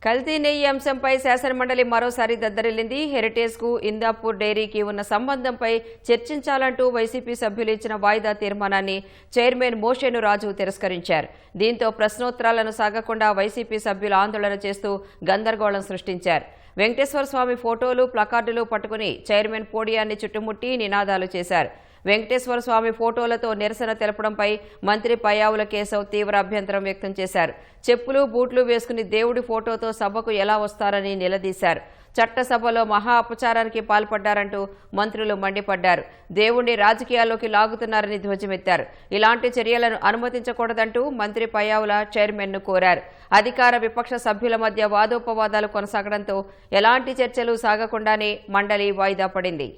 కల్తీ నెయ్యి అంశంపై శాసనమండలి మరోసారి దద్దరిల్లింది. హెరిటేజ్ కు ఇందాపూర్ డైరీకి ఉన్న సంబంధంపై చర్చించాలంటూ వైసీపీ సభ్యులు ఇచ్చిన వాయిదా తీర్మానాన్ని చైర్మన్ మోషేను రాజు తిరస్కరించారు. దీంతో ప్రశ్నోత్తరాలను సాగకుండా వైసీపీ సభ్యులు ఆందోళన చేస్తూ గందరగోళం సృష్టించారు. వెంకటేశ్వర స్వామి ఫోటోలు ప్లకార్డులు పట్టుకుని చైర్మన్ పోడియాన్ని చుట్టుముట్టి నినాదాలు చేశారు. వెంకటేశ్వర స్వామి ఫోటోలతో నిరసన తెలపడంపై మంత్రి పయ్యావుల కేశవ్ తీవ్ర అభ్యంతరం వ్యక్తం చేశారు. చెప్పులు బూట్లు వేసుకుని దేవుడి ఫోటోతో సభకు ఎలా వస్తారని నిలదీశారు. చట్టసభలో మహా అపచారానికి పాల్పడ్డారంటూ మంత్రులు మండిపడ్డారు. దేవుణ్ణి రాజకీయాల్లోకి లాగుతున్నారని ధ్వజమెత్తారు. ఇలాంటి చర్యలను అనుమతించకూడదంటూ మంత్రి పయ్యావుల చైర్మన్ను కోరారు. అధికార విపక్ష సభ్యుల మధ్య వాదోపవాదాలు కొనసాగడంతో ఎలాంటి చర్చలు సాగకుండానే మండలి వాయిదా పడింది.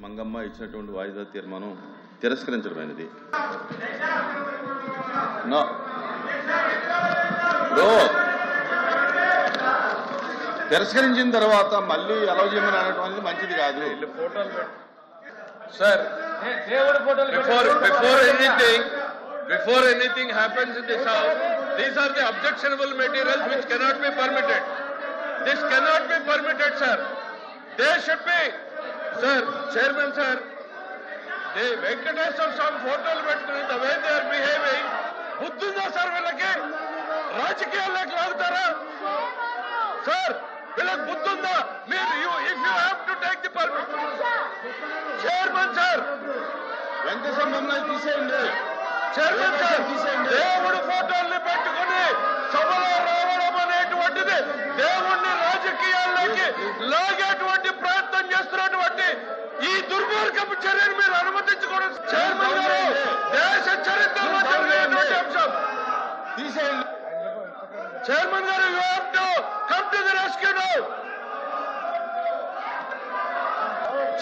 మంగమ్మ ఇచ్చినటువంటి వాయిదా తీర్మానం తిరస్కరించడమైనది. తిరస్కరించిన తర్వాత మళ్ళీ అలౌ చేయమని అనడం అనేది మంచిది కాదు. Sir, before anything happens in this house, these are the objectionable materials which cannot be permitted. This cannot be permitted, sir. They should be. Sir, Chairman sir, the Venkateswara Swami photos పెట్టుకుని the way they are behaving, బుద్ధుందా sir వీళ్ళకి? రాజకీయాల్లోకి లాగుతారా sir? వీళ్ళకి బుద్ధుందా? మీరు if you have to take the permission, Chairman sir, Venkateswara మమ్మల్ని తీసేయండి. Chairman sir, దేవుడి ఫోటోల్ని పెట్టుకుని సభలో రావడం అనేటువంటిది దేవుణ్ణి రాజకీయాల్లోకి లాగేటువంటి ప్రయత్నం చేస్తున్నటువంటి ఈ దుర్మార్గపు చర్యను మీరు అనుమతించకూడదు. చైర్మన్ గారు, దేశ చరిత్రలో జరిగినటువంటి అంశం తీసేయండి. చైర్మన్ గారు, you have to come to the rescue now.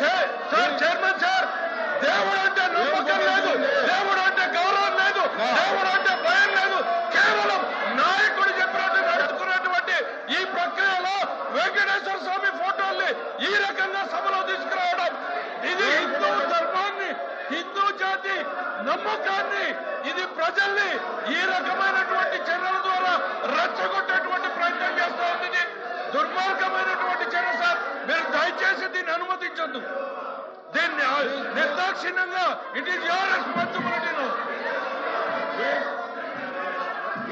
Sir, chairman sir, దేవుడు అంటే నమ్మకం లేదు, దేవుడు అంటే గౌరవం లేదు, దేవుడు అంటే భయం లేదు. కేవలం నాయకుడు చెప్పినట్టు నడుచుకున్నటువంటి ఈ ప్రక్రియలో వెంకటేశ్వర స్వామి ఫోటోల్ని ఈ రకంగా సభలో తీసుకురావడం, ఇది హిందూ ధర్మాన్ని, హిందూ జాతి నమ్మకాన్ని, ఇది ప్రజల్ని ఈ రకమైనటువంటి చర్యల ద్వారా రెచ్చగొట్టేటువంటి ప్రయత్నం చేస్తూ ఉంది. ఇది దుర్మార్గమైనటువంటి చర్య సార్. మీరు దయచేసి దీన్ని అనుమతించొద్దు. దీన్ని నిర్దాక్షిణ్యంగా ఇట్ ఈస్ యువర్ రెస్పాన్సిబిలిటీ.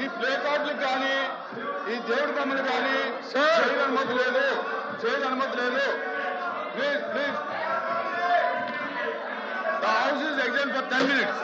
ఈ ప్లే కార్డులు కానీ ఈ దేవుడి బొమ్మలు కానీ చేయని అనుమతి లేదు, చేయని అనుమతి లేదు. Please the house is exam for 10 minutes.